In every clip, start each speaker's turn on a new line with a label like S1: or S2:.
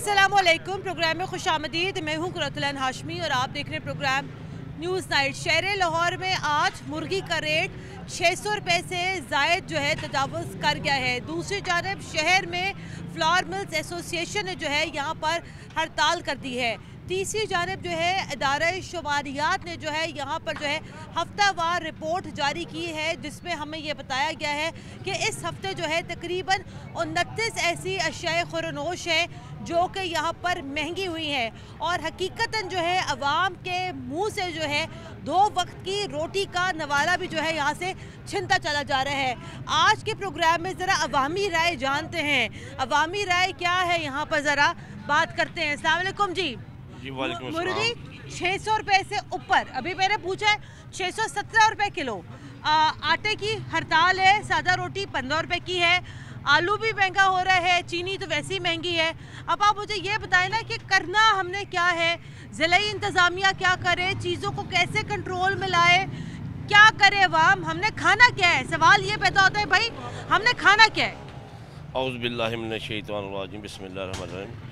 S1: अस्सलामुअलैकुम। प्रोग्राम में खुशामदीद। मैं हूँ कुरतुल हाशमी और आप देख रहे हैं प्रोग्राम न्यूज़ नाइट। शहर लाहौर में आज मुर्गी का रेट 600 रुपये से ज़ायद जो है तजावुज़ कर गया है। दूसरी जानब शहर में फ्लावर मिल्स एसोसिएशन ने जो है यहाँ पर हड़ताल कर दी है। तीसरी जानब जो है इदारा शुमारियात ने जो है यहाँ पर जो है हफ्तावार रिपोर्ट जारी की है, जिसमें हमें ये बताया गया है कि इस हफ्ते जो है तकरीबन 29 ऐसी अशियाए खुरनोश हैं जो कि यहाँ पर महंगी हुई हैं और हकीकतन जो है अवाम के मुंह से जो है 2 वक्त की रोटी का नवाला भी जो है यहाँ से छिनता चला जा रहा है। आज के प्रोग्राम में ज़रा अवामी राय जानते हैं। अवामी राय क्या है यहाँ पर ज़रा बात करते हैं। अस्सलाम वालेकुम जी। मुर्गी 600 रुपये से ऊपर, अभी मैंने पूछा है 617 रुपये किलो। आटे की हड़ताल है, सादा रोटी 15 रुपये की है, आलू भी महंगा हो रहा है, चीनी तो वैसे ही महंगी है। अब आप मुझे ये बताएं ना कि करना हमने क्या है, ज़िलाई इंतज़ामिया क्या करे, चीज़ों को कैसे कंट्रोल में लाए, क्या करे अवाम, हमने खाना क्या है। सवाल ये पैदा होता है भाई हमने खाना क्या है।
S2: औज़ु बिल्लाहि मिनश शैतानिर रजीम, बिस्मिल्लाहिर रहमानिर रहीम।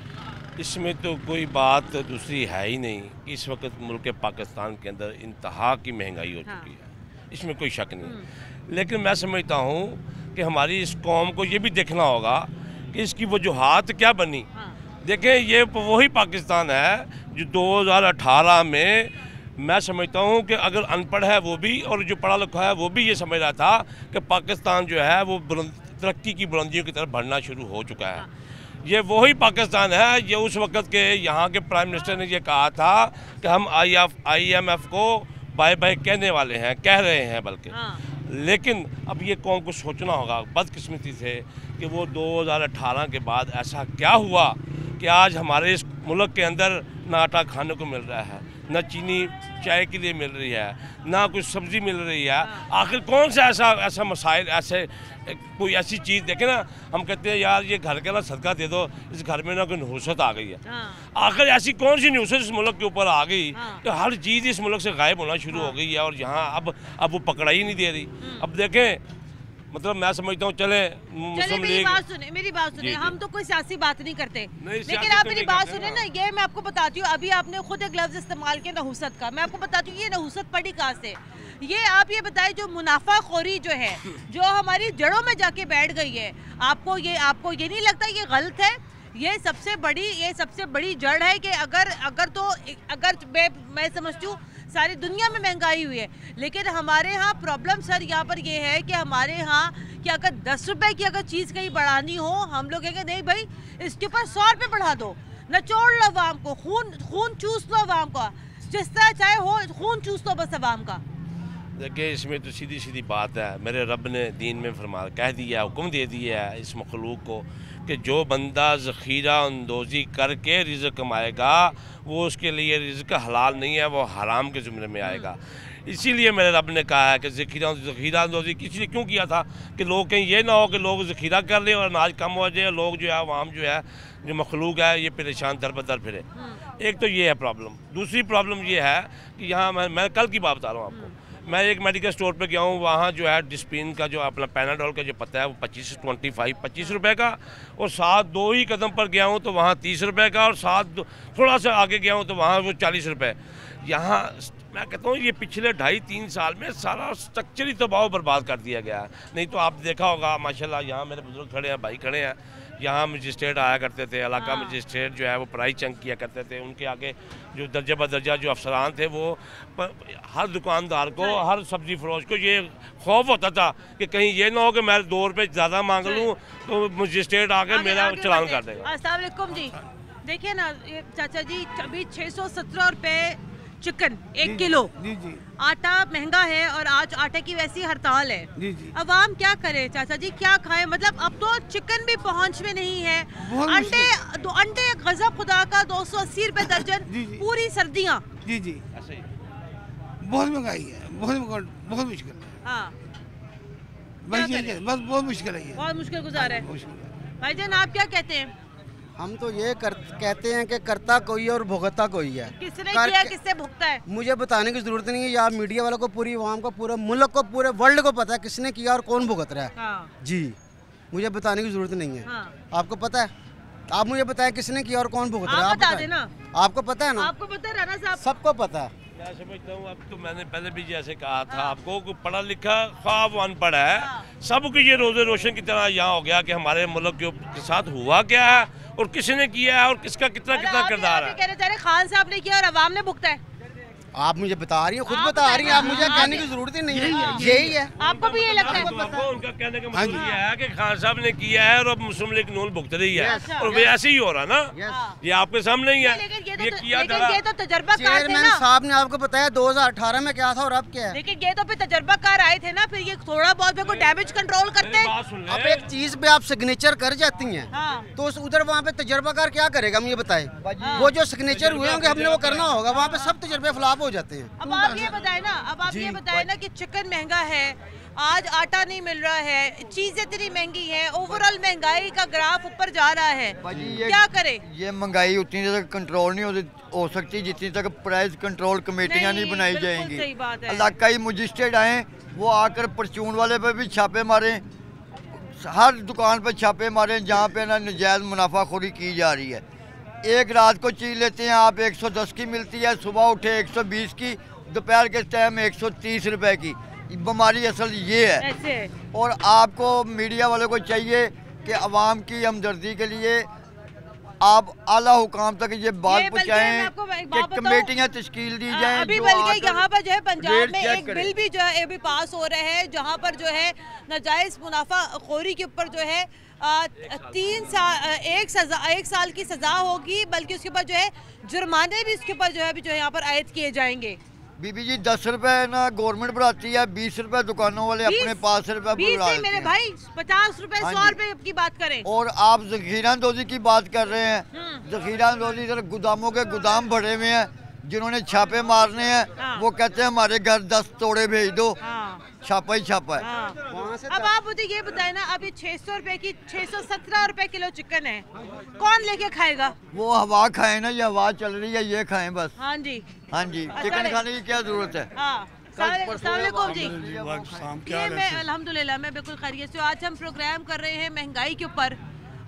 S2: इसमें तो कोई बात दूसरी है ही नहीं। इस वक्त मुल्क पाकिस्तान के अंदर इंतहा की महंगाई हो चुकी है, इसमें कोई शक नहीं। लेकिन मैं समझता हूँ कि हमारी इस कौम को ये भी देखना होगा कि इसकी वजूहात क्या बनी। देखें, ये वही पाकिस्तान है जो 2018 में मैं समझता हूँ कि अगर अनपढ़ है वो भी और जो पढ़ा लिखा है वो भी ये समझ रहा था कि पाकिस्तान जो है वो तरक्की की बुलंदियों की तरफ बढ़ना शुरू हो चुका है। ये वही पाकिस्तान है। ये उस वक़्त के यहाँ के प्राइम मिनिस्टर ने ये कहा था कि हम IMF को बाय बाय कहने वाले हैं, कह रहे हैं बल्कि। लेकिन अब ये कौम को सोचना होगा बदकिस्मती से कि वो 2018 के बाद ऐसा क्या हुआ कि आज हमारे इस मुल्क के अंदर ना आटा खाने को मिल रहा है, ना चीनी चाय के लिए मिल रही है, ना कुछ सब्ज़ी मिल रही है। आखिर कौन सा ऐसा मसाइल, ऐसे कोई ऐसी चीज़ देखे ना, हम कहते हैं यार ये घर के ना सदका दे दो, इस घर में ना कोई नहुसत आ गई है। आखिर ऐसी कौन सी नहुसत इस मुल्क के ऊपर आ गई कि हर चीज़ इस मुल्क से गायब होना शुरू हो गई है और यहाँ अब वो पकड़ा ही नहीं दे रही। अब देखें, मतलब मैं समझता हूँ चले मुस्लिम लीग।
S1: मेरी बात सुने, हम तो कोई सियासी बात नहीं करते, लेकिन आप मेरी बात सुने ना। ये मैं आपको बताती हूँ, अभी आपने खुद एक लफ्ज़ इस्तेमाल किया नहुसत का। मैं आपको बताती हूँ ये नहुसत पड़ी कहाँ से। ये आप ये बताएं, जो मुनाफाखोरी जो है जो हमारी जड़ों में जाके बैठ गई है, आपको ये नहीं लगता ये गलत है? ये सबसे बड़ी जड़ है कि अगर मैं समझती हूँ सारी दुनिया में महंगाई हुई है, लेकिन हमारे यहाँ प्रॉब्लम सर यहाँ पर ये है कि हमारे यहाँ कि अगर 10 रुपए की अगर चीज़ कहीं बढ़ानी हो, हम लोग कहेंगे नहीं भाई इसके ऊपर 100 रुपये बढ़ा दो, नचोड़ लो अवाम को, खून चूस लो अवाम का, जिस तरह चाहे हो खून चूस लो बस अवाम का।
S2: देखिए, इसमें तो सीधी सीधी बात है, मेरे रब ने दीन में फरमा कह दिया, हुक्म दे दिया है इस मखलूक को कि जो बंदा ज़ख़ीरा अंदोज़ी करके रिज़्क़ कमाएगा वो उसके लिए रिज़्क़ हलाल नहीं है, वो हराम के ज़ुमरे में आएगा। इसीलिए मेरे रब ने कहा है कि ज़ख़ीरा अंदोज़ी इसलिए क्यों किया था कि लोग कहीं ये ना हो कि लोग ज़ख़ीरा कर लें और अनाज कम हो जाए, लोग जो है आवाम जो है जो मखलूक है ये परेशान दर बदर फिरे। एक तो ये है प्रॉब्लम। दूसरी प्रॉब्लम ये है कि यहाँ मैं कल की बात बता रहा हूँ आपको। मैं एक मेडिकल स्टोर पे गया हूँ, वहाँ जो है डिस्पिन का जो अपना पैनाडोल का जो पता है वो 25 रुपये का, और साथ 2 ही कदम पर गया हूँ तो वहाँ 30 रुपये का, और साथ थोड़ा सा आगे गया हूँ तो वहाँ वो 40 रुपये। यहाँ मैं कहता हूँ ये पिछले 2.5-3 साल में सारा स्ट्रक्चर ही तबाह बर्बाद कर दिया गया है। नहीं तो आप देखा होगा माशाल्लाह यहाँ मेरे बुजुर्ग खड़े हैं, भाई खड़े हैं, यहाँ मजिस्ट्रेट आया करते थे, इलाका मजिस्ट्रेट जो है वो प्राइस चंक किया करते थे। उनके आगे जो दर्जा बदर्जा जो अफसरान थे वो हर दुकानदार को, हर सब्ज़ी फरोश को ये खौफ होता था कि कहीं ये ना हो कि मैं 2 रुपये ज़्यादा मांग लूँ तो मजिस्ट्रेट आके मेरा चालान कर देगा।
S1: अस्सलाम वालेकुम जी। देखिए ना चाचा जी, अभी 617 रुपये चिकन 1 किलो।
S3: जी जी।
S1: आटा महंगा है और आज आटे की वैसी हड़ताल है।
S3: जी जी।
S1: अवाम क्या करे चाचा जी, क्या खाए? मतलब अब तो चिकन भी पहुंच में नहीं है। अंडे गजब खुदा का 280 रुपए दर्जन।
S3: जी जी।
S1: पूरी सर्दियाँ।
S3: जी जी। बहुत महंगाई है, बहुत मुश्किल है।
S1: हाँ,
S3: बस बहुत मुश्किल है,
S1: बहुत मुश्किल गुजार है। भाईजान आप क्या कहते हैं?
S4: हम तो ये कहते हैं कि करता कोई और भुगता कोई है।
S1: किसने किया, किससे भुगता है?
S4: मुझे बताने की जरूरत नहीं है, या मीडिया वालों को, पूरी आवाम को, पूरे मुल्क को, पूरे वर्ल्ड को पता है किसने किया और कौन भुगत रहा है।
S1: हाँ।
S4: जी, मुझे बताने की जरूरत नहीं है।
S1: हाँ।
S4: आपको पता है आप मुझे बताएं किसने किया और कौन भुगत रहा है?
S1: आप बता देना।
S4: आपको पता है ना?
S1: आपको पता है राणा साहब?
S4: सबको पता है।
S2: मैं समझता हूँ, अब तो मैंने पहले भी जैसे कहा था आपको कि पढ़ा लिखा ख्वाब अनपढ़ है, सबको ये रोज़े रोशन की तरह यहाँ हो गया कि हमारे मुल्क के साथ हुआ क्या है और किसने किया है और किसका कितना कितना किरदार है।
S1: कहना चाह रहे खान साहब ने किया और अवाम ने भुगता है।
S4: आप मुझे बता रही हो, खुद बता रही हैं, आप मुझे कहने की जरूरत ही नहीं है, यही है।
S1: आपको भी ये लगता है?
S2: उनका कहने का मतलब ये है कि खान साहब ने किया है और अब मुस्लिम लीग नून भुगत रही है और वे ऐसे ही हो रहा ना, ये आपके सामने ही है।
S1: लेकिन ये तो तजर्बाकार थे
S4: चेयरमैन
S1: ना।
S4: साहब ने आपको बताया 2018 में क्या था और अब क्या है।
S1: लेकिन ये तो फिर तजर्बाकार आए थे ना, फिर ये थोड़ा बहुत कोई डैमेज कंट्रोल करते हैं।
S4: अब एक चीज पे आप सिग्नेचर कर जाती हैं तो उधर वहाँ पे तजर्बाकार क्या करेगा, मुझे बताएं। वो जो सिग्नेचर हुए होंगे हमने वो करना होगा, वहाँ पे सब तजर्बे खिलाफ हो जाते हैं।
S1: अब आप ये बताएं ना, अब आप ये बताएं ना कि चिकन महंगा है, आज आटा नहीं मिल रहा है, चीजें इतनी महंगी है, ओवरऑल महंगाई का ग्राफ ऊपर जा रहा है, क्या करे?
S5: ये महंगाई उतनी देर तक कंट्रोल नहीं हो सकती जितनी तक प्राइस कंट्रोल कमेटियां नहीं बनाई जाएंगी। इलाकाई मजिस्ट्रेट आए, वो आकर परचून वाले पे भी छापे मारे, हर दुकान पर छापे मारे जहाँ पे ना नजायज़ मुनाफाखोरी की जा रही है। एक रात को चीज़ लेते हैं आप 110 की मिलती है, सुबह उठे 120 की, दोपहर के टाइम 130 रुपए की। बीमारी असल ये है। और आपको मीडिया वालों को चाहिए कि आवाम की हमदर्दी के लिए आप आला हुकाम तक ये बात पहुँचाएं कि कमेटियाँ तश्कील दी जाएं।
S1: अभी बल्कि यहाँ पर जो है पंजाब में एक बिल भी जो है अभी पास हो रहे हैं जहाँ पर जो है नाजायज़ मुनाफाखोरी के ऊपर जो है 1 साल की सजा होगी, बल्कि उसके ऊपर जो है जुर्माने भी उसके ऊपर जो है अभी जो है यहाँ पर आयद किए जाएंगे।
S5: बीबी जी 10 रुपए ना गवर्नमेंट बढ़ाती है, 20 रुपए दुकानों वाले अपने 5 रुपए
S1: मेरे भाई 50 रुपए 100 रुपए की बात करें।
S5: और आप जखीरा अंदोजी की बात कर रहे हैं, जखीरा अंदोजी इधर गोदामों के गोदाम भरे हुए हैं, जिन्होंने छापे मारने हैं वो कहते हैं हमारे घर 10 तोड़े भेज दो, छापा ही छापा है।
S1: अब आप मुझे ये बताए ना, अभी 600 रुपए की 617 रुपए किलो चिकन है, कौन लेके खाएगा?
S5: वो हवा खाए ना, ये हवा चल रही है, ये खाएं बस।
S1: हाँ जी,
S5: हाँ जी, चिकन खाने की क्या जरूरत है।
S1: अस्सलामुअलैकुम जी, ये मैं अल्हम्दुलिल्लाह मैं बिल्कुल खैरियत से। आज हम प्रोग्राम कर रहे हैं महंगाई के ऊपर,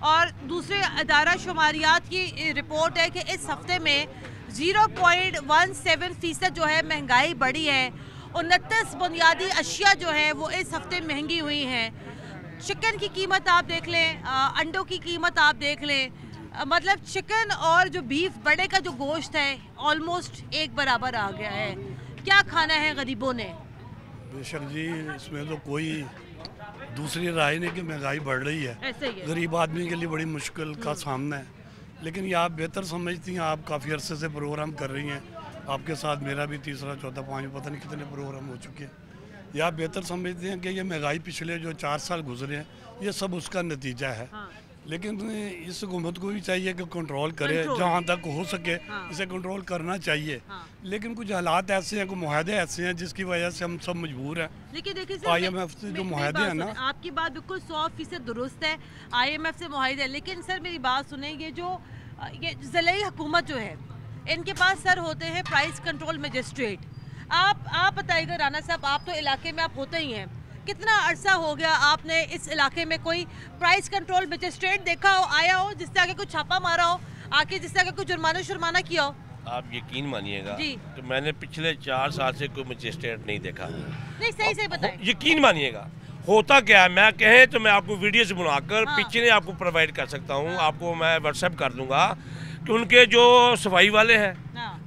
S1: और दूसरे अदारा शुमारियात की रिपोर्ट है कि इस हफ्ते में 0.17% जो है महंगाई बढ़ी है। 29 बुनियादी अशिया जो है वो इस हफ्ते महंगी हुई हैं। चिकन की कीमत आप देख लें, अंडों की कीमत आप देख लें, मतलब चिकन और जो बीफ बड़े का जो गोश्त है ऑलमोस्ट एक बराबर आ गया है। क्या खाना है गरीबों ने?
S6: बेशक जी, इसमें तो कोई दूसरी राय नहीं कि महंगाई बढ़ रही है,
S1: ऐसे ही है।
S6: गरीब आदमी के लिए बड़ी मुश्किल का सामना है। लेकिन ये आप बेहतर समझती हैं, आप काफ़ी अरसे से प्रोग्राम कर रही हैं, आपके साथ मेरा भी तीसरा चौथा पाँचवा पता नहीं कितने प्रोग्राम हो चुके हैं। ये आप बेहतर समझते हैं कि ये महंगाई पिछले जो 4 साल गुजरे हैं ये सब उसका नतीजा है। लेकिन इस हुकूमत को भी चाहिए कि कंट्रोल करे, जहाँ तक हो सके इसे कंट्रोल करना चाहिए। लेकिन कुछ हालात ऐसे हैं, कुछ मुआहदे ऐसे हैं जिसकी वजह से हम सब मजबूर हैं।
S1: लेकिन देखिए
S6: IMF से जो मुआहदे हैं ना,
S1: आपकी बात बिल्कुल 100% दुरुस्त है, IMF से मुआहदे। लेकिन सर मेरी बात सुने, ये ज़िले हुकूमत जो है इनके पास सर होते हैं प्राइस कंट्रोल मजिस्ट्रेट। आप बताइएगा राणा साहब, आप तो इलाके में आप होते ही हैं, कितना अरसा हो गया आपने इस इलाके में कोई प्राइस कंट्रोल मजिस्ट्रेट देखा हो, आया हो जिससे आगे कुछ छापा मारा हो, आके जिससे आगे कुछ जुर्माना किया हो?
S2: आप यकीन मानिएगा तो मैंने पिछले 4 साल से कोई मजिस्ट्रेट नहीं देखा।
S1: नहीं, सही बताएं।
S2: यकीन मानिएगा होता क्या है, मैं कहें तो मैं आपको वीडियो से बनाकर पिक्चरें आपको प्रोवाइड कर सकता हूँ, आपको मैं व्हाट्सएप कर दूंगा कि उनके जो सफाई वाले हैं,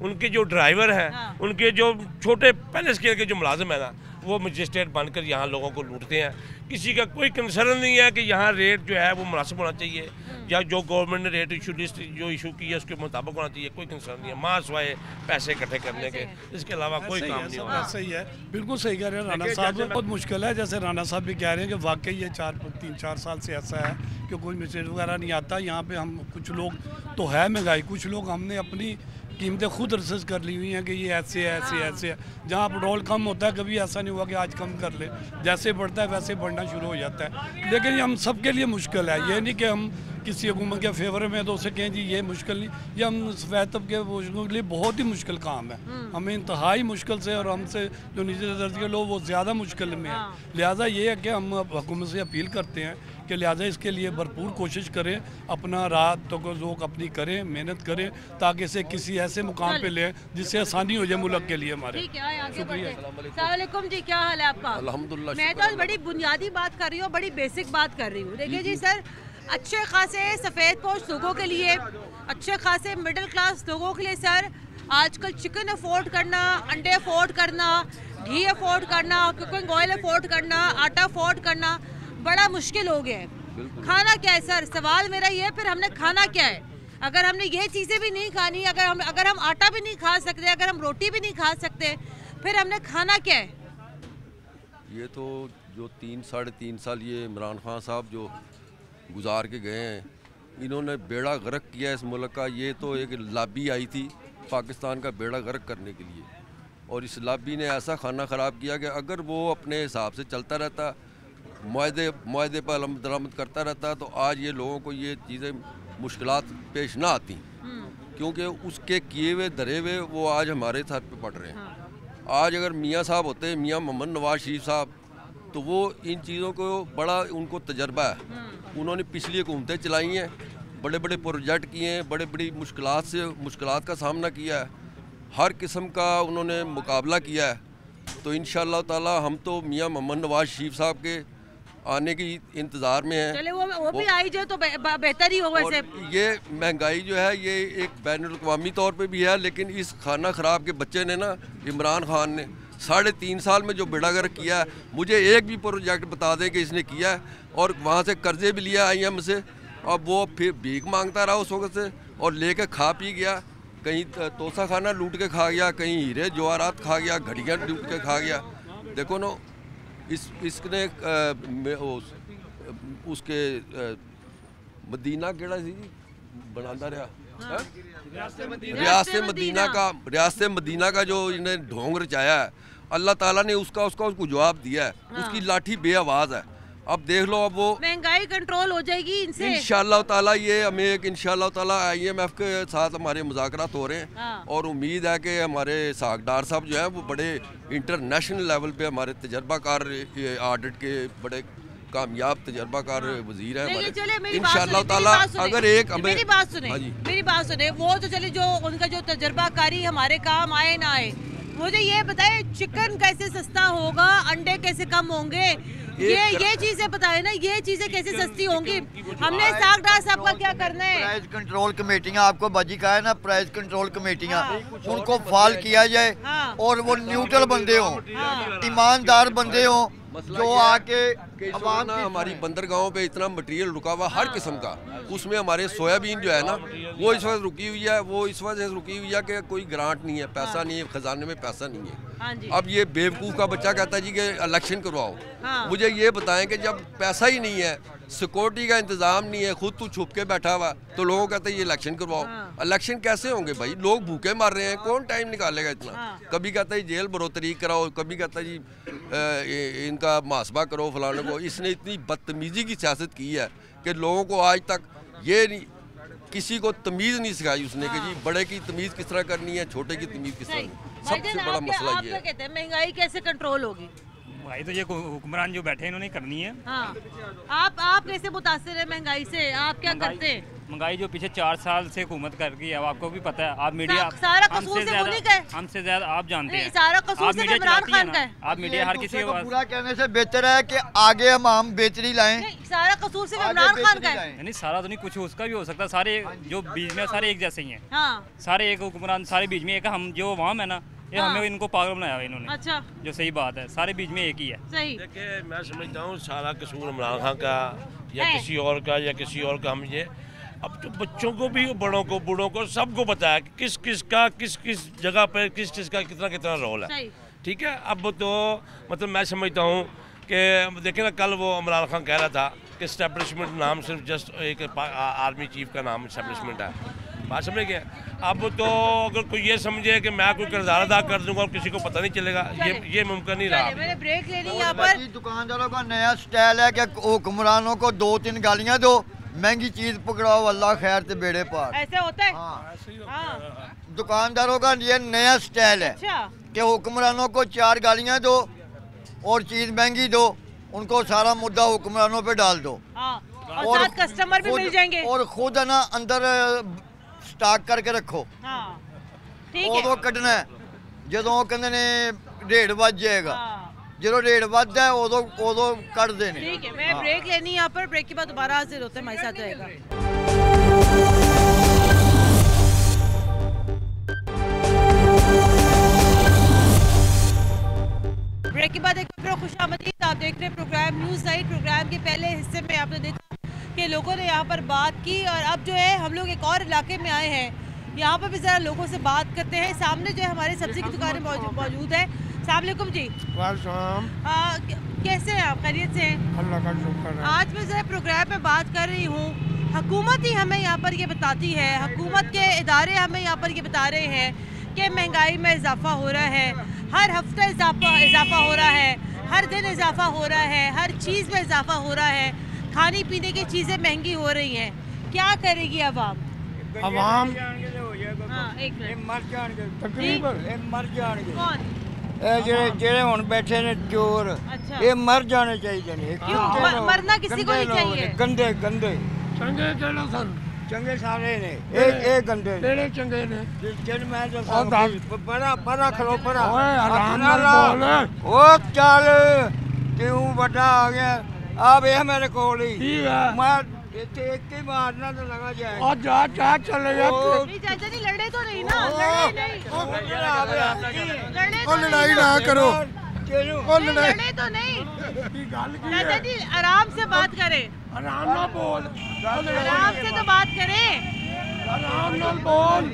S2: उनके जो ड्राइवर हैं, उनके जो छोटे पहले स्केल के जो मुलाजिम है ना, वो मजिस्ट्रेट बनकर यहाँ लोगों को लूटते हैं। किसी का कोई कंसर्न नहीं है कि यहाँ रेट जो है वो मुनासिब होना चाहिए, या जो गवर्नमेंट ने रेट इशू लिस्ट जो इशू की है उसके मुताबिक होना चाहिए, कोई कंसर्न नहीं है, माँ सिवाय पैसे इकट्ठे करने के, इसके अलावा कोई काम नहीं होगा।
S6: सही है, बिल्कुल सही कह रहे हैं राणा साहब। बहुत मुश्किल है, जैसे राणा साहब भी कह रहे हैं कि वाकई ये 3-4 साल से ऐसा है कि कोई मैसेज वगैरह नहीं आता। यहाँ पे हम कुछ लोग तो है महंगाई, कुछ लोग हमने अपनी कीमतें खुद रिसर्च कर ली हुई हैं कि ये ऐसे है ऐसे है। जहाँ पेट्रोल कम होता है कभी ऐसा नहीं हुआ कि आज कम कर ले, जैसे बढ़ता है वैसे बढ़ना शुरू हो जाता है। लेकिन ये हम सब के लिए मुश्किल है, ये नहीं कि हम किसी हुकूमत के फेवर में तो उसे कहें जी ये मुश्किल नहीं, ये हम सफ़ेद तबके के लिए बहुत ही मुश्किल काम है। हमें इंतहाई मुश्किल से, और हमसे जो निजी दर्जे के लोग वो ज़्यादा मुश्किल में है। लिहाजा ये है कि हम हुकूमत से अपील करते हैं कि लिहाजा इसके लिए भरपूर कोशिश करें, अपना रात तो लोग अपनी करें, मेहनत करें, ताकि इसे किसी ऐसे मुकाम पे लें जिससे आसानी हो जाए मुल्क के लिए हमारे।
S1: शुक्रिया। अस्सलाम वालेकुम जी, क्या हाल है आपका?
S2: अल्हम्दुलिल्लाह।
S1: मैं तो बड़ी बुनियादी बात कर रही हूँ, बड़ी बेसिक बात कर रही हूँ। देखिए जी सर, अच्छे खासे सफ़ेद पोश लोगों के लिए, अच्छे खासे मिडिल क्लास लोगों के लिए सर, आजकल चिकन अफोर्ड करना, अंडे अफोर्ड करना, घी अफोर्ड करना, कुकिंग ऑयल अफोर्ड करना, आटा अफोर्ड करना बड़ा मुश्किल हो गया है। खाना क्या है सर? सवाल मेरा ये है, फिर हमने खाना क्या है? अगर हमने ये चीज़ें भी नहीं खानी, अगर हम आटा भी नहीं खा सकते, अगर हम रोटी भी नहीं खा सकते, फिर हमने खाना क्या है?
S7: ये तो जो 3-3.5 साल ये इमरान खान साहब जो गुजार के गए हैं, इन्होंने बेड़ा गर्क किया इस मुल्क का। ये तो एक लॉबी आई थी पाकिस्तान का बेड़ा गर्क करने के लिए, और इस लॉबी ने ऐसा खाना ख़राब किया कि अगर वो अपने हिसाब से चलता रहता, मुआहदे पर अलम दरामद करता रहता, तो आज ये लोगों को ये चीज़ें मुश्किलात पेश ना आती, क्योंकि उसके किए हुए धरे हुए वो आज हमारे सर पे पड़ रहे हैं। आज अगर मियाँ साहब होते, मियाँ मोहम्मद नवाज शरीफ साहब, तो वो इन चीज़ों को बड़ा उनको तजर्बा है, उन्होंने पिछली हुकूमतें चलाई हैं, बड़े बड़े प्रोजेक्ट किए हैं, बड़े बड़ी मुश्किलात का सामना किया है, हर किस्म का उन्होंने मुकाबला किया है। तो इंशाअल्लाह ताला हम तो मियाँ मोहम्मद नवाज शरीफ साहब के आने की इंतज़ार में हैं।
S1: चले वो भी आई जाए तो बेहतर ही होगा। वैसे
S7: ये महंगाई जो है ये एक बैनुल-अक़वामी तौर पे भी है, लेकिन इस खाना ख़राब के बच्चे ने ना, इमरान खान ने 3.5 साल में जो बेड़ा गर्क किया है, मुझे एक भी प्रोजेक्ट बता दें कि इसने किया है, और वहाँ से कर्जे भी लिया IM से, अब वो फिर भीख मांगता रहा उस वक्त से, और लेके खा पी गया, कहीं तोसा खाना लूट के खा गया, कहीं हीरे जवाहरात खा गया, घड़ियाँ लूट के खा गया। देखो ना, इसने उसके मदीना केड़ा सी बनाता रहा, रियासत मदीना का जो इन्हें ढोंग रचाया है, अल्लाह ताला ने उसको जवाब दिया है। उसकी लाठी बेआवाज़ है। अब देख लो, अब वो
S1: महंगाई कंट्रोल हो जाएगी इनसे
S7: इंशाअल्लाह ताला। ये हमें एक इंशाअल्लाह ताला IMF के साथ हमारे मुज़ाकरात हो रहे हैं, और उम्मीद है कि हमारे सागदार साहब जो है वो बड़े इंटरनेशनल लेवल पे हमारे तजर्बाकार ऑडिट के बड़े कामयाब तजर्बाकार वजीर हैं हमारे। इंशाअल्लाह ताला अगर एक
S1: मेरी बात सुने, वो तो चले जो उनका जो तजर्बाकारी हमारे काम आए ना आए, मुझे ये बताए चिकन कैसे सस्ता होगा, अंडे कैसे कम होंगे, ये चीजें बताए ना, ये चीजें कैसे सस्ती होंगी? हमने सागदार साहब का क्या करना है?
S5: प्राइस कंट्रोल कमेटियाँ, आपको बाजी कहा है ना, प्राइस कंट्रोल कमेटियाँ, उनको फाल किया जाए, और वो न्यूट्रल बंदे हों, ईमानदार बंदे हों, जो आके
S7: हमारी बंदरगाहों पे इतना मटेरियल रुका हुआ हर किस्म का, उसमें हमारे सोयाबीन जो है ना, वो इस वक्त रुकी हुई है। वो इस वजह से रुकी हुई है कि कोई ग्रांट नहीं है, पैसा नहीं है, खजाने में पैसा नहीं है। अब ये बेवकूफ़ का बच्चा कहता है जी कि इलेक्शन करवाओ। मुझे ये बताएं कि जब पैसा ही नहीं है, सिक्योरिटी का इंतजाम नहीं है, खुद तू छुप के बैठा हुआ, तो लोगों कहते हैं ये इलेक्शन करवाओ। इलेक्शन कैसे होंगे भाई? लोग भूखे मर रहे हैं, कौन टाइम निकालेगा इतना? कभी कहता है जेल बरोतरी कराओ, कभी कहता है जी इनका मुहासबा करो फलाने को। इसने इतनी बदतमीजी की सियासत की है कि लोगों को आज तक ये नहीं, किसी को तमीज़ नहीं सिखाई उसने कि जी बड़े की तमीज़ किस तरह करनी है, छोटे की तमीज़ किस तरह। सबसे बड़ा मसला ये है।
S1: महंगाई कैसे कंट्रोल होगी?
S8: भाई तो ये हुक्मरान जो बैठे हैं इन्होंने करनी है।
S1: आप कैसे मुतासिर है महंगाई से? आप क्या करते हैं?
S8: महंगाई जो पीछे 4 साल से हुकूमत कर रही है, अब आपको भी पता है, आप मीडिया
S1: सारा कसूर से उन्हीं का है।
S8: हमसे ज्यादा आप जानते हैं,
S1: सारा कसूर से इमरान खान का है।
S8: आप मीडिया हर किसी को
S5: पूरा कहने से बेहतर है कि आगे हम बेहतरी लाएं।
S1: सारा कसूर से इमरान खान का है।
S8: नहीं, सारा तो नहीं, कुछ उसका भी हो सकता है। सारे जो बीच में सारे एक जैसे ही हैं, सारे एक हुक्मरान, सारे बीच में एक। हम जो वहाँ है ना, ये हमें इनको पागल बनाया है इन्होंने।
S1: अच्छा,
S8: जो सही बात है, सारे बीच में एक ही है।
S1: सही।
S2: देखिए, मैं समझता हूँ सारा कसूर इमरान खान का या किसी और का या किसी और का। हम ये अब तो बच्चों को भी, बड़ों को, बूढ़ों को, सबको बताया कि किस किस का किस किस जगह पर किस किस का कितना कितना रोल है। ठीक है। अब तो मतलब मैं समझता हूँ कि देखें ना, कल वो इमरान खान कह रहा था कि इस्टेब्लिशमेंट नाम सिर्फ जस्ट एक आर्मी चीफ का नाम इस्टेब्लिशमेंट है। बात समझ गए? अब तो अगर कोई ये समझे कि मैं कोई किरदार अदा कर दूंगा और किसी को पता नहीं चलेगा, ये मुमकिन नहीं रहा।
S1: मैंने ब्रेक ले ली यहाँ पर।
S5: दुकानदारों का नया स्टाइल है कि हुक्मरानों को 2-3 गालियाँ दो, महंगी चीज पकड़ाओ, अल्लाह खैर से बेड़े पार।
S1: ऐसा होता है।
S5: दुकानदारों का ये नया स्टाइल है कि हुक्मरानों को 4 गालियाँ दो और चीज महंगी दो, उनको सारा मुद्दा हुक्मरानों पे डाल दो
S1: और साथ कस्टमर भी मिल जाएंगे
S5: और खुद है ना अंदर स्टॉक करके रखो।
S1: ठीक
S5: कटना है जो कहते ने रेट बच जाएगा, जो रेट बचता है उदो कट देने।
S1: ठीक है, मैं ब्रेक लेनी है यहाँ पर, ब्रेक के बाद दोबारा हाजिर होते हैं, हमारे साथ रहेगा। ब्रेक के बाद एक बार खुशामदीद, आप देख रहे हैं प्रोग्राम न्यूज़ नाइट। प्रोग्राम के पहले हिस्से में आपने देखा कि लोगों ने यहाँ पर बात की और अब जो है हम लोग एक और इलाके में आए हैं, यहाँ पर भी ज़रा लोगों से बात करते हैं। सामने जो है हमारे सब्जी की दुकानें मौजूद है। अस्सलामुअलैकुम जी। कैसे हैं आप, खैरियत से हैं?
S3: अल्लाह का शुक्र है।
S1: आज मैं ज़रा प्रोग्राम में बात कर रही हूँ, हुकूमत ही हमें यहाँ पर ये बताती है, हुकूमत के इदारे हमें यहाँ पर ये बता रहे हैं कि महंगाई में इजाफा हो रहा है, हर हफ्ते इजाफा हो रहा है, हर दिन इजाफा हो रहा है, हर चीज़ में इजाफा हो रहा है, खाने पीने की चीज़ें महंगी हो रही हैं। क्या करेगी अवाम? एक मिनट,
S9: तकरीबन मर जाएंगे।
S1: कौन?
S9: ਜਿਹੜੇ ਹੁਣ ਬੈਠੇ ਨੇ ਚੋਰ, ਇਹ ਮਰ ਜਾਣੇ ਚਾਹੀਦੇ ਨੇ।
S1: मरना किसी को नहीं चाहिए।
S9: ਗੰਦੇ ਗੰਦੇ
S3: ਚੰਗੇ ਕਿਹੜੇ ਸਨ?
S9: ਚੰਗੇ ਸਾਰੇ ਨੇ, ਇਹ ਗੰਦੇ ਨੇ।
S3: ਕਿਹੜੇ ਚੰਗੇ ਨੇ?
S9: ਜਿਨ ਮੈਂ ਦੱਸਾਂ ਪਰਾ ਖਲੋ ਪਰਾ।
S3: ਓਏ ਆਰਾਮ ਨਾਲ ਬੋਲ।
S9: ਉਹ ਚੱਲ ਤੂੰ ਵੱਡਾ ਆ ਗਿਆ, ਆ ਵੇਖ ਮੇਰੇ ਕੋਲ ਹੀ।
S3: ਠੀਕ ਹੈ,
S9: ਮੈਂ ਇੱਥੇ ਇੱਕ ਹੀ ਮਾਰਨਾ ਤਾਂ ਲਗਾ ਜਾਏ।
S3: और जा चले जाते।
S1: नहीं चाचा जी, लड़े तो नहीं ना, लड़े नहीं,
S3: लड़ाई ना करो,
S1: लड़े तो नहीं। चाचा जी आराम से बात करें,
S3: आराम ना बोल,
S1: आराम से तो बात करें,
S3: आराम ना बोल,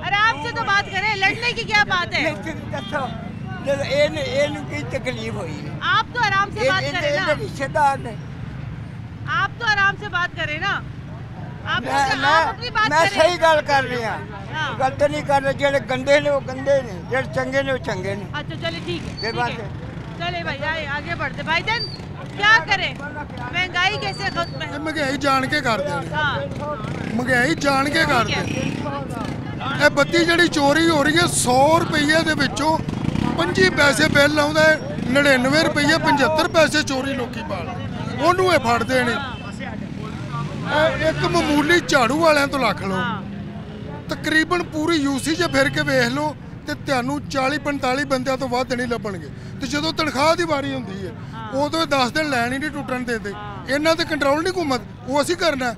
S1: आराम से तो बात करें, लड़ने की क्या बात है?
S9: की तकलीफ हुई?
S1: आप तो आराम से बात करें ना,
S9: रिश्तेदार ने।
S1: आप तो आराम से बात करें ना, आप अपनी बात
S9: मैं
S1: करें।
S9: सही गल कर रही हूँ, गलत नहीं कर रहे। जेडे गंदे ने वो गंदे ने, जेडे चंगे ने वो चंगे ने।
S1: अच्छा चले ठीक है,
S9: ये बात है।
S1: चले भाई आए आगे बढ़ते। भाईजान क्या करें, महंगाई कैसे खत्म है?
S3: महंगाई जान के कर देनी, महंगाई जान के कर देनी। ਇਹ ਬੱਤੀ ਜਿਹੜੀ ਚੋਰੀ ਹੋ ਰਹੀ ਹੈ, 100 ਰੁਪਏ ਦੇ ਵਿੱਚੋਂ 25 ਪੈਸੇ ਬਿੱਲ ਆਉਂਦਾ ਹੈ, 99 ਰੁਪਏ 75 ਪੈਸੇ ਚੋਰੀ ਲੋਕੀ ਪਾਲਦੇ, ਉਹਨੂੰ ਇਹ ਫੜਦੇ ਨੇ। ਇੱਕ ਮਾਮੂਲੀ ਝਾੜੂ ਵਾਲਿਆਂ ਤੋਂ ਲੱਖ ਲਓ, ਤਕਰੀਬਨ ਪੂਰੀ ਯੂਸੀ 'ਚ ਫਿਰ ਕੇ ਵੇਖ ਲਓ ਤੇ ਤੁਹਾਨੂੰ 40-45 ਬੰਦਿਆਂ ਤੋਂ ਵੱਧ ਨਹੀਂ ਲੱਭਣਗੇ। ਤੇ ਜਦੋਂ ਤਨਖਾਹ ਦੀ ਵਾਰੀ ਹੁੰਦੀ ਹੈ ਉਦੋਂ 10 ਦਿਨ ਲੈਣ ਹੀ ਨਹੀਂ ਟੁੱਟਣ ਦਿੰਦੇ। ਇਹਨਾਂ ਤੇ ਕੰਟਰੋਲ ਨਹੀਂ हुकूमत, वो ਅਸੀਂ करना।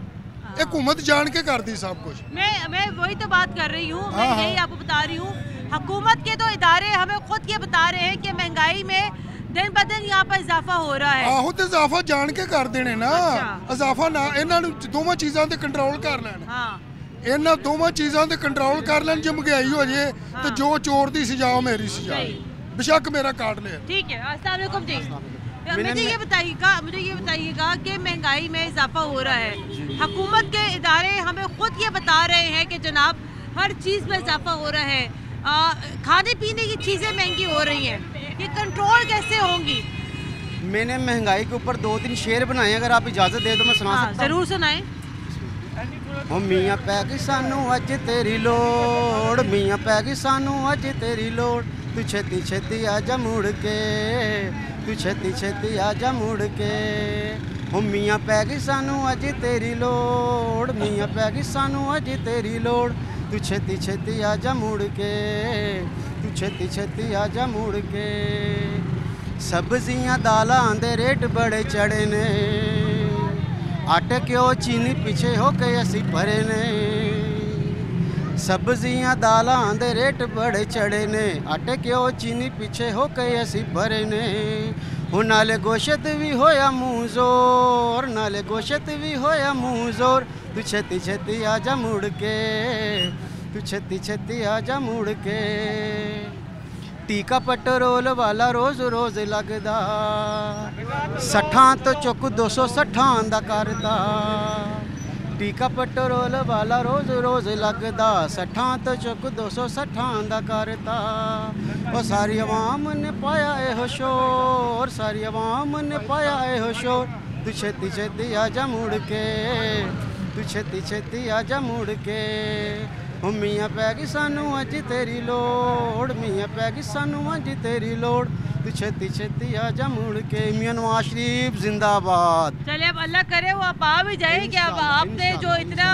S3: ये हुकूमत जान के करती सब कुछ।
S1: मैं वही तो बात कर रही हूँ, मैं यही आपको बता रही हूँ, हुकूमत के तो इदारे हमें खुद ये बता रहे हैं कि महंगाई में दिन ब दिन यहाँ पर इजाफा हो रहा है।
S3: आहो तो इजाफा जान के कर देने ना, इजाफा ना इन्हां नूं दोवां चीज़ां ते कंट्रोल कर लैण। इन्हां दोवां चीज़ां ते कंट्रोल कर लैण, जे महंगाई हो जाए तो जो चोर दी सजा मेरी सजा, बेशक मेरा काट ले।
S1: ठीक है, अस्सलाम वालेकुम जी। मुझे ये बताइएगा कि महंगाई में इजाफा हो रहा है, हुकूमत के इदारे हमें खुद ये बता रहे हैं कि जनाब हर चीज़ में इजाफा हो रहा है, खाने पीने की चीज़ें महंगी हो रही हैं, ये कंट्रोल कैसे होंगी?
S4: मैंने महंगाई के ऊपर 2-3 शेर बनाए, अगर आप इजाज़त दे तो मैं सुना सकता हूं।
S1: जरूर सुनाएं।
S4: ओ मियाँ पै गई सानू अज तेरी लोड़, मियाँ पै गई सानू अज तेरी लोड़, तू छेती छेती आजा मुड़ के, तू छेती छेती आजा मुड़ के। ओ मियाँ पै गई सानू अज तेरी लोड़, मियाँ पै गई सानू अज तेरी लोड़, तू छेती छेती आजा मुड़ के, तू छेती छेती आजा मुड़ के। सब्जियां दालां दे रेट बड़े चढ़े ने, आटे क्यों चीनी पीछे हो के असी परे ने। सब्जियां दालां दे रेट बड़े चढ़े ने, आटे क्यों चीनी पीछे हो के असी परे ने। हो नाले गोशत भी होया मुँह जोर, नाले गोशत भी होया मुँह जोर, तू छेती छेती आजा मुड़ के, तू छेती छेती आजा मुड़ के। टीका पेट्रोल वाला रोज़ रोज़ लगदा, 60 तो चुक 260 दा करदा। टीका पेट्रोल वाला रोज़ रोज़ लगदा, 60 तो चुक 260 दा करदा। वो सारी अवाम ने पाया एहो शोर, सारी अवाम ने पाया एहो शोर, तू छेती छेती आजा मुड़ के, तू छेती छेती आजा मुड़ के। हो मियाँ पैगी सानू अज तेरी लोड़, मियाँ पैगी सानू अज तेरी लोड़, तू छेती छेती आजा मुड़ के। मियाँ नवाज शरीफ जिंदाबाद।
S1: चले अब अल्लाह करे वो आप आ भी जाए कि अब आपने जो इतना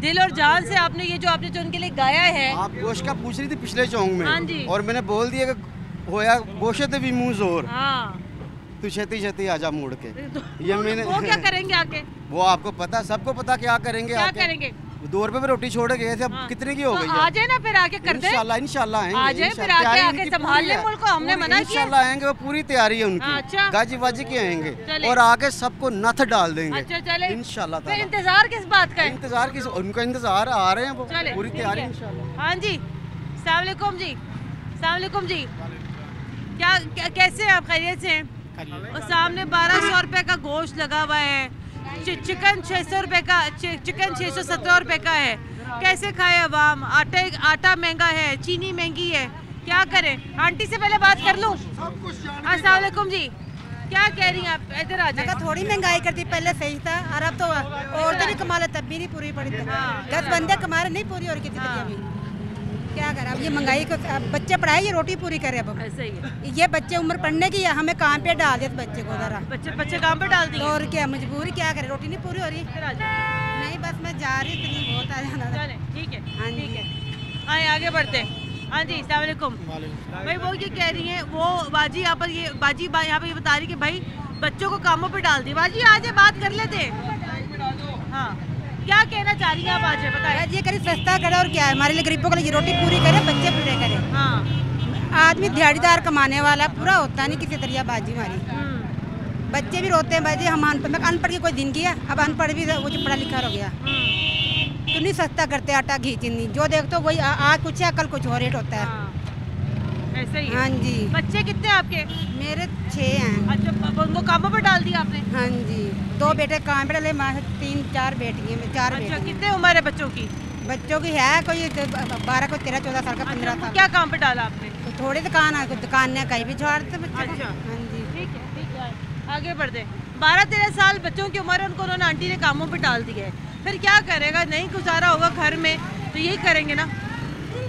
S1: दिल और जान से आपने ये जो आपने जो उनके लिए गाया है।
S4: आप गोश्त का पूछ रही थी पिछले चौंक में।
S1: हाँ जी।
S4: और मैंने बोल दिया कि होया गोश्त भी मुँह जोर।
S1: हाँ।
S4: तू छेती छेती आजा मुड़ के। ये मैंने
S1: वो क्या करेंगे आके?
S4: वो आपको पता, सबको पता क्या करेंगे।
S1: क्या करेंगे?
S4: 2 रुपए पे रोटी छोड़ गए थे, अब कितने की हो गई?
S1: आ जाए ना फिर आके कर दे।
S4: इंशाल्लाह आएंगे।
S1: आ जाए फिर आके संभालने मुल्क को, हमने मना किया।
S4: इंशाल्लाह आएंगे, वो पूरी तैयारी है उनकी।
S1: अच्छा।
S4: गाजी वाजी के आएंगे और आके सबको नथ डाल देंगे।
S1: अच्छा चले
S4: इंशाल्लाह।
S1: फिर इंतजार किस बात का है?
S4: इंतजार किस, उनका इंतजार आ रहे हैं वो, पूरी तैयारी इंशाल्लाह।
S1: हाँ जी, अस्सलाम वालेकुम जी। अस्सलाम वालेकुम जी। क्या कैसे आप खैरियत से हैं? और सामने 1200 रुपए का गोश्त लगा हुआ है, चिकन 600 रुपए का, चिकन 617 रुपए का है। कैसे खाए अवाम? आटा महंगा है, चीनी महंगी है, क्या करें? आंटी से पहले बात कर लूं। अस्सलाम वालेकुम जी, क्या कह रही हैं आप? इधर आ जाए।
S10: थोड़ी महंगाई करती, पहले सही था और अब तो औरतें नहीं कमा ले तब भी नहीं पूरी पड़ी। 10 बंदे कमा रहे, नहीं पूरी हो रही कितनी अभी। क्या करें अब ये महंगाई को? बच्चे पढ़ाए, ये रोटी पूरी करे। अब
S1: ऐसे ही है।
S10: ये बच्चे उम्र पढ़ने की है, हमें काम पे डाल दिया बच्चे को जरा।
S1: बच्चे काम पे डाल दिए
S10: और क्या मजबूरी, क्या करे, रोटी नहीं पूरी हो रही। नहीं बस मैं जा रही थी, बहुत आ जाना।
S1: ठीक है,
S10: हाँ
S1: ठीक है, आए आगे बढ़ते हैं। हाँ जी, अस्सलाम वालेकुम भाई। वो ये कह रही हैं, वो बाजी यहाँ पर ये बाजी यहाँ पर ये बता रही कि भाई बच्चों को कामों पे डाल दी। बाजी आज बात कर लेते। हाँ, क्या कहना चाह रही है आप? आज बताइए।
S10: ये करी सस्ता करे और क्या है, हमारे लिए गरीबों के लिए रोटी पूरी करे, बच्चे पूरे करे।
S1: हाँ।
S10: आदमी दिहाड़ीदार कमाने वाला पूरा होता नहीं किसी तरह बाजी हमारी। बच्चे भी रोते हैं बाजी, हम अनपढ़ की कोई दिन किया, अब अनपढ़ भी वो जो पढ़ा लिखा हो गया। तो नहीं सस्ता करते आटा घी चीनी, जो देखते वही आज कुछ है कल कुछ और रेट होता है।
S1: ऐसे ही।
S10: हाँ जी।
S1: बच्चे कितने आपके?
S10: मेरे 6 हैं।
S1: अच्छा, उनको कामों पे डाल दिया आपने?
S10: हाँ जी, 2 बेटे काम पे डाले, 3-4 बेटियाँ में 4 बेटे।
S1: अच्छा, कितने उम्र है बच्चों की?
S10: बच्चों की है कोई 12 को 13-14 साल का, 15 साल।
S1: क्या काम पे डाला आपने?
S10: तो थोड़ी दुकान है, दुकान ने कहीं भी छोड़ते बच्चे।
S1: अच्छा।
S10: हाँ जी,
S1: ठीक है, ठीक है, आगे बढ़ते। 12-13 साल बच्चों की उम्र है, उनको उन्होंने आंटी ने कामों पे डाल दिया है, फिर क्या करेगा? नहीं गुजारा होगा घर में तो यही करेंगे ना।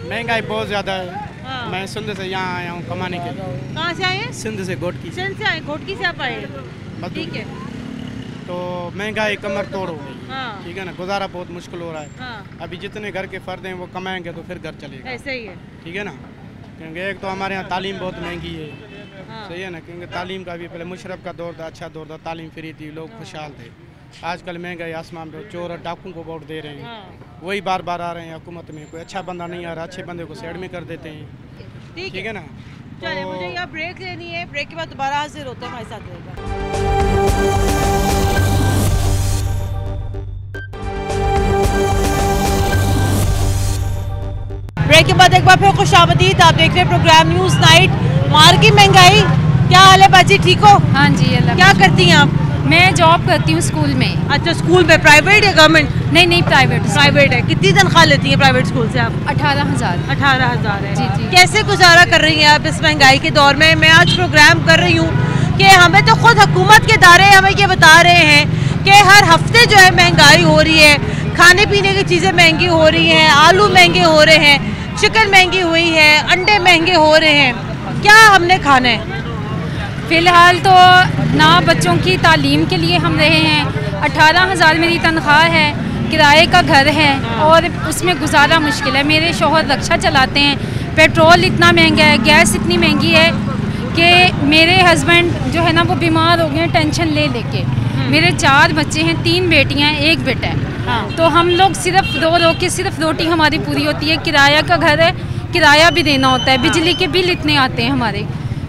S11: महंगाई बहुत ज़्यादा है। हाँ। मैं सिंध से यहाँ आया हूँ कमाने के लिए।
S1: कहाँ से आए हैं?
S11: सिंध से, घोटकी।
S1: सिंध से आए, घोटकी से आप आए? ठीक है।
S11: तो महंगाई कमर तोड़ हो गई।
S1: हाँ।
S11: ठीक है ना, गुजारा बहुत मुश्किल हो रहा है।
S1: हाँ।
S11: अभी जितने घर के फर्द हैं वो कमाएंगे तो फिर घर चलेगा।
S1: ऐसे ही है।
S11: ठीक है ना, क्योंकि एक तो हमारे यहाँ तालीम बहुत महंगी है।
S1: हाँ।
S11: सही है ना, क्योंकि तालीम का भी पहले मुशर्रफ का दौर था, अच्छा दौर था, तालीम फ्री थी, लोग खुशहाल थे। आजकल महंगाई आसमान पे, चोर और डाकू को वोट दे रहे हैं। हाँ। वही बार बार आ रहे हैं हुकूमत में, कोई अच्छा बंदा नहीं आ रहा, अच्छे बंदे को साइड में कर देते हैं। ठीक है ना।
S1: चलिए, मुझे यहाँ ब्रेक लेनी है, ब्रेक के बाद दोबारा हाजिर होते हैं, हमारे साथ रहेगा। ब्रेक के बाद एक बार फिर खुशामदीद, आप देख रहे हैं प्रोग्राम न्यूज़ नाइट। मार की महंगाई, क्या हाल है बाजी, ठीक हो?
S12: हाँ जी, अल्लाह।
S1: क्या करती हैं आप?
S12: मैं जॉब करती हूँ स्कूल में।
S1: अच्छा, स्कूल में? प्राइवेट या गवर्नमेंट?
S12: नहीं, प्राइवेट
S1: है। कितनी तनख्वाह लेती हैं प्राइवेट स्कूल से आप?
S12: 18,000।
S1: 18,000 है।
S12: जी जी।
S1: कैसे गुजारा कर रही हैं आप इस महंगाई के दौर में? मैं आज प्रोग्राम कर रही हूँ कि हमें तो खुद हुकूमत के इदारे हमें ये बता रहे हैं कि हर हफ्ते जो है महंगाई हो रही है, खाने पीने की चीज़ें महंगी हो रही हैं, आलू महंगे हो रहे हैं, चिकन महंगी हुई है, अंडे महंगे हो रहे हैं। क्या हमने खाना है?
S12: फ़िलहाल तो ना बच्चों की तालीम के लिए हम रहे हैं। 18,000 मेरी तनख्वाह है, किराए का घर है और उसमें गुजारा मुश्किल है। मेरे शौहर रक्षा चलाते हैं, पेट्रोल इतना महंगा है, गैस इतनी महंगी है कि मेरे हस्बैंड जो है ना वो बीमार हो गए टेंशन ले लेके। मेरे 4 बच्चे हैं, 3 बेटियां हैं, 1 बेटा है। हाँ। तो हम लोग सिर्फ रो के सिर्फ रोटी हमारी पूरी होती है। किराया का घर है, किराया भी देना होता है, बिजली के बिल इतने आते हैं हमारे।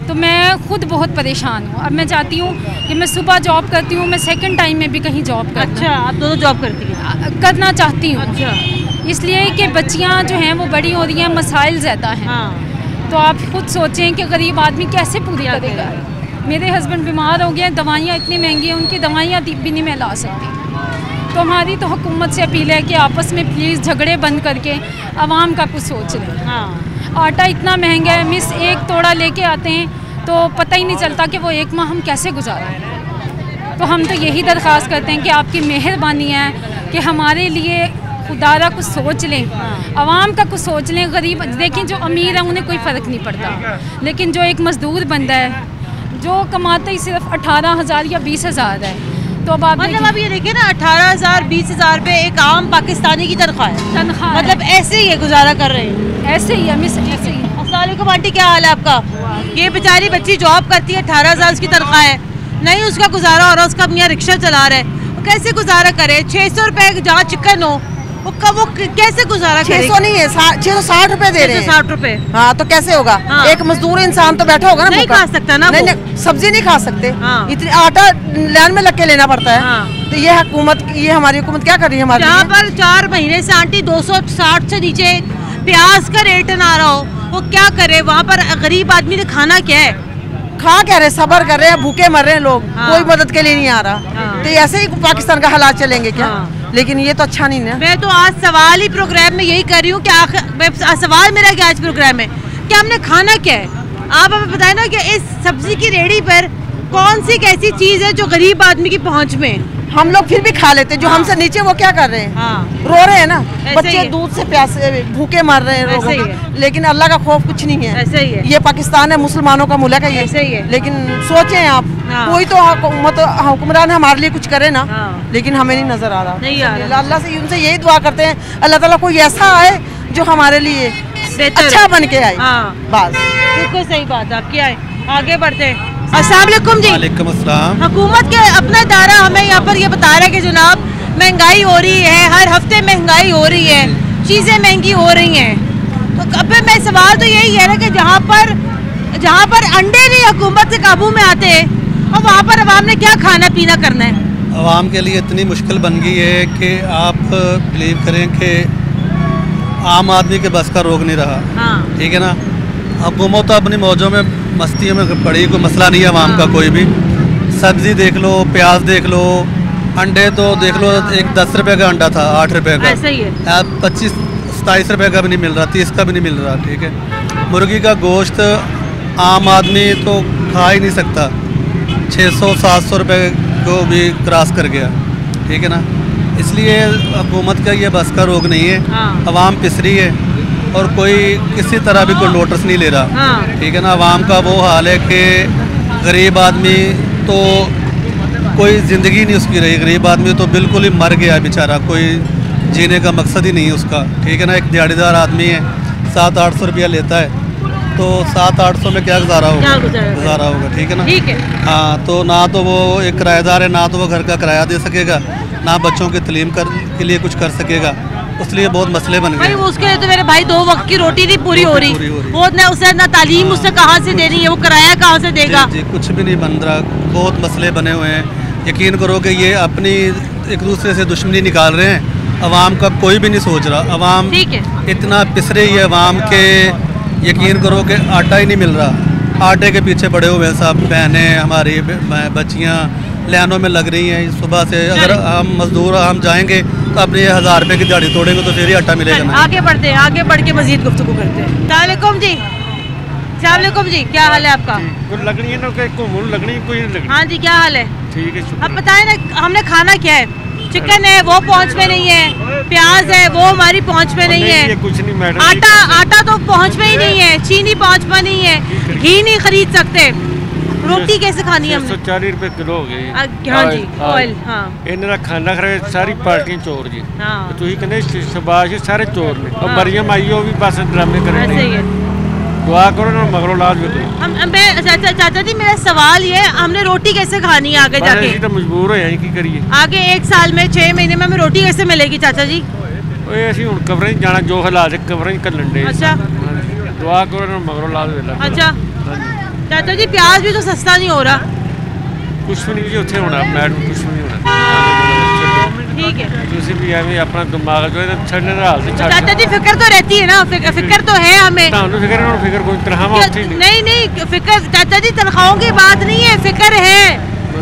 S12: तो मैं खुद बहुत परेशान हूँ। अब मैं चाहती हूँ कि मैं सुबह जॉब करती हूँ, मैं सेकंड टाइम में भी कहीं जॉब करती हूँ।
S1: अच्छा, आप दोनों जॉब करती हैं?
S12: करना चाहती हूँ।
S1: अच्छा।
S12: इसलिए कि बच्चियाँ जो हैं वो बड़ी हो रही हैं, मसाइल ज़्यादा हैं। हाँ। तो आप खुद सोचें कि गरीब आदमी कैसे पूरी करेगा। मेरे हस्बैंड बीमार हो गए, दवाइयाँ इतनी महंगी हैं, उनकी दवाइयाँ भी नहीं मैं ला सकती। तो हमारी तो हुकूमत से अपील है कि आपस में प्लीज़ झगड़े बंद करके आवाम का कुछ सोच लें। हाँ। आटा इतना महंगा है, मिस 1 तोड़ा लेके आते हैं तो पता ही नहीं चलता कि वो 1 माह हम कैसे गुजारें। तो हम तो यही दरख्वास्त करते हैं कि आपकी मेहरबानी है कि हमारे लिए खुदारा कुछ सोच लें, आवाम का कुछ सोच लें। गरीब देखें, जो अमीर है उन्हें कोई फ़र्क नहीं पड़ता, लेकिन जो एक मज़दूर बंदा है जो कमाता ही सिर्फ 18,000 या 20,000 है, तो अब आप
S1: मतलब आप ये देखिए ना, 18,000 20,000 पे एक आम पाकिस्तानी की तनख्वाह है। मतलब ऐसे ही है, गुजारा कर रहे हैं,
S12: ऐसे ही है मिस, ऐसे ही।
S1: अस्सलाम वालेकुम आंटी, क्या हाल है आपका? ये बेचारी बच्ची जॉब करती है, 18,000 उसकी तनख्वाह है, नहीं उसका गुजारा हो रहा, उसका मियाँ रिक्शा चला रहा है, वो कैसे गुजारा करे? 600 रुपये जहाँ चिकन हो वो कैसे गुजारा करे?
S13: 600 नहीं है, 660 रुपए दे रहे हैं।
S1: 660 रुपए,
S13: हाँ तो कैसे होगा?
S1: हाँ।
S13: एक मजदूर इंसान तो बैठा होगा ना,
S1: नहीं खा सकता ना,
S13: नहीं, सब्जी नहीं खा सकते,
S1: हाँ।
S13: इतनी आटा लाइन में लग के लेना पड़ता है, हाँ। तो ये हुकूमत, ये हमारी हुकूमत क्या कर रही है हमारे?
S1: जहाँ पर 4 महीने से आंटी 260 से नीचे प्याज का रेट ना रहा हो, वो क्या करे? वहाँ पर गरीब आदमी ने खाना क्या है?
S13: खा कह रहे, सबर कर रहे हैं, भूखे मर रहे हैं लोग, हाँ। कोई मदद के लिए नहीं आ रहा, हाँ। तो ऐसे ही पाकिस्तान का हालात चलेंगे क्या? हाँ। लेकिन ये तो अच्छा नहीं है।
S1: मैं तो आज सवाल ही प्रोग्राम में यही कर रही हूँ कि सवाल मेरा क्या आज प्रोग्राम में कि हमने खाना क्या है? आप हमें बताएं ना कि इस सब्जी की रेहड़ी पर कौन सी कैसी चीज़ है जो गरीब आदमी की पहुँच में?
S13: हम लोग फिर भी खा लेते हैं, जो
S1: हाँ।
S13: हमसे नीचे वो क्या कर रहे हैं?
S1: हाँ।
S13: रो रहे हैं ना, बच्चे दूध से प्यासे भूखे मर रहे हैं
S1: ऐसे ही
S13: है। लेकिन अल्लाह का खौफ कुछ नहीं है,
S1: ऐसे ही है।
S13: ये पाकिस्तान है, मुसलमानों का मुल्क है ये,
S1: ऐसे ही है।
S13: लेकिन सोचें आप,
S1: हाँ।
S13: कोई तो हुक्मरान हमारे लिए कुछ करे ना, हाँ। लेकिन हमें नहीं नजर आ रहा,
S1: नहीं आ रहा।
S13: अल्लाह से उनसे यही दुआ करते हैं, अल्लाह ताला कोई ऐसा आए जो हमारे लिए अच्छा बन के आए, बस।
S1: बिल्कुल सही बात आपकी। आए आगे बढ़ते हैं। अस्सलाम वालेकुम जी।
S14: वालेकुम अस्सलाम।
S1: हुकूमत के अपना दायरा हमें यहाँ पर ये बता रहा है कि जनाब महंगाई हो रही है, हर हफ्ते महंगाई हो रही है, चीज़ें महंगी हो रही हैं, तो अब मैं सवाल तो यही है ना कि जहाँ पर अंडे नहीं हुकूमत के काबू में आते और वहाँ पर अवाम ने क्या खाना पीना करना है?
S14: अवाम के लिए इतनी मुश्किल बन गई है कि आप बिलीव करें कि आम आदमी के बस का रोग नहीं रहा, ठीक है ना। हुकूमत तो अपनी मौजों में मस्तियों में पड़ी, कोई मसला नहीं है अवाम का कोई भी। सब्ज़ी देख लो, प्याज देख लो, अंडे तो देख लो, एक 10 रुपये का अंडा था 8 रुपये का,
S1: ऐसा ही है।
S14: अब 25-27 रुपये का भी नहीं मिल रहा, 30 का भी नहीं मिल रहा, ठीक है। मुर्गी का गोश्त आम आदमी तो खा ही नहीं सकता, 600-700 रुपये को भी क्रॉस कर गया, ठीक है ना। इसलिए हुकूमत का ये बस का रोग नहीं है, अवाम पिस रही है और कोई किसी तरह भी कोई नोटिस नहीं ले रहा, ठीक है ना। अवाम का वो हाल है कि गरीब आदमी तो कोई ज़िंदगी नहीं उसकी रही, गरीब आदमी तो बिल्कुल ही मर गया बेचारा, कोई जीने का मकसद ही नहीं है उसका, ठीक है ना। एक दिहाड़ीदार आदमी है, 700-800 रुपया लेता है, तो 700-800 में क्या गुजारा होगा, ठीक है ना।
S1: ठीक है।
S14: हाँ, तो ना तो वो एक किराएदार है, ना तो वो घर का किराया दे सकेगा, ना बच्चों की तालीम के लिए कुछ कर सकेगा, इसलिए बहुत मसले बन गए।
S1: उसके लिए तो मेरे भाई 2 वक्त की रोटी नहीं पूरी हो रही, वो ना उसे ना तालीम उससे कहाँ से देनी है, वो किराया कहाँ से देगा?
S14: जी, कुछ भी नहीं बन रहा, बहुत मसले बने हुए हैं। यकीन करो कि ये अपनी एक दूसरे से दुश्मनी निकाल रहे हैं, अवाम का कोई भी नहीं सोच रहा। अवाम इतना पिस रही है अवाम के, यकीन करो कि आटा ही नहीं मिल रहा, आटे के पीछे पड़े हुए हैं सब, बहनें हमारी बच्चियाँ लाइनों में लग रही हैं सुबह से। अगर हम मजदूर हम जाएंगे तो अपने 1000 रुपये की दिहाड़ी तोड़ेंगे तो फिर ही आटा मिलेगा ना।
S1: आगे बढ़ते हैं, आगे बढ़ के मजीद गुफ्तगू करते हैं। सलाम जी, सलाम जी, क्या हाल है आपका?
S15: लगनी है ना, लगनी कोई लगनी।
S1: हाँ जी, क्या हाल है?
S15: ठीक है।
S1: अब बताएं ना, हमने खाना क्या है? चिकन है वो पहुंच में नहीं है, प्याज है वो हमारी पहुंच में नहीं है,
S15: कुछ नहीं मैडम,
S1: आटा तो पहुंच में ही नहीं है, चीनी पहुंच में नहीं है, घी नहीं खरीद सकते, रोटी कैसे खानी है?
S15: 140 रुपए किलो हो गई।
S1: हाँ जी, ऑयल। हाँ,
S15: इन्होंने खाना खा सारी पार्टियां चोर जी। तुम कहते शबाश सारे चोर ने, और मरियम आई वो भी बस ड्रामे कर दुआ करो ना, मगरों लाज भी करो।
S1: चाचा जी, मेरा सवाल ये है, हमने रोटी कैसे खानी है आगे जाके?
S15: तो मजबूर हो की करिए,
S1: आगे 1 साल में 6 महीने में हमें रोटी कैसे मिलेगी चाचा जी?
S15: ਅਸੀਂ ਹੁਣ ਕਵਰਾਂ ਜਾਣਾ, ਜੋ ਹਾਲਾਤ ਹੈ ਕਵਰਾਂ ਕੱਲਣ ਦੇ।
S1: अच्छा,
S15: दुआ करो ना, मगरों लाज वेला।
S1: अच्छा चाचा जी, प्याज भी तो सस्ता नहीं हो रहा।
S15: कुछ भी नहीं जी उत्थे होना मैडम, कुछ भी नहीं होना।
S1: ठीक है,
S15: तुसी भी एवं अपना दिमाग जो है छड़ने दा हाल से
S1: चाचा जी फिक्र तो रहती है ना, फिक्र तो है हमें।
S15: ਤੁਹਾਨੂੰ ਫਿਕਰ ਹੈ, ਫਿਕਰ कोई तनख्वाह उठी
S1: नहीं नहीं, फिक्र चाचा जी तनख्वाहों की बात नहीं है, फिक्र है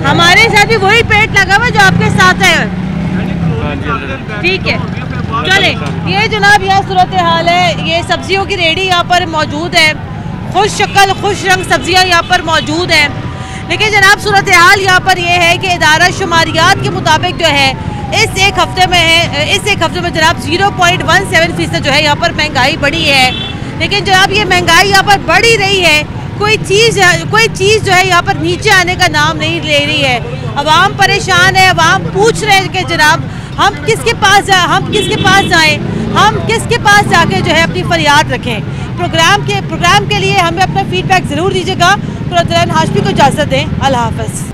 S1: हमारे साथ भी वही पेट लगा हुआ जो आपके साथ है। ठीक है, चले। ये जनाब यह सूरत हाल है, ये सब्जियों की रेहड़ी यहाँ पर मौजूद है, खुश शक्ल खुश रंग सब्जियाँ यहाँ पर मौजूद हैं। लेकिन जनाब सूरत हाल यहाँ पर यह है कि इदारा शुमारियात के मुताबिक जो है इस एक हफ्ते में है, इस एक हफ्ते में जनाब 0.17% जो है यहाँ पर महंगाई बढ़ी है। लेकिन जनाब ये महंगाई यहाँ पर बढ़ ही रही है, कोई चीज़ जो है यहाँ पर नीचे आने का नाम नहीं ले रही है। अवाम परेशान है, अवाम पूछ रहे हैं कि जनाब हम किसके पास जाएं, हम किसके पास जाके जो है अपनी फरियाद रखें। प्रोग्राम के लिए हमें अपना फीडबैक ज़रूर दीजिएगा। कुर्रतुल ऐन हाशमी को इजाज़त दें। अल्लाह हाफ़िज़।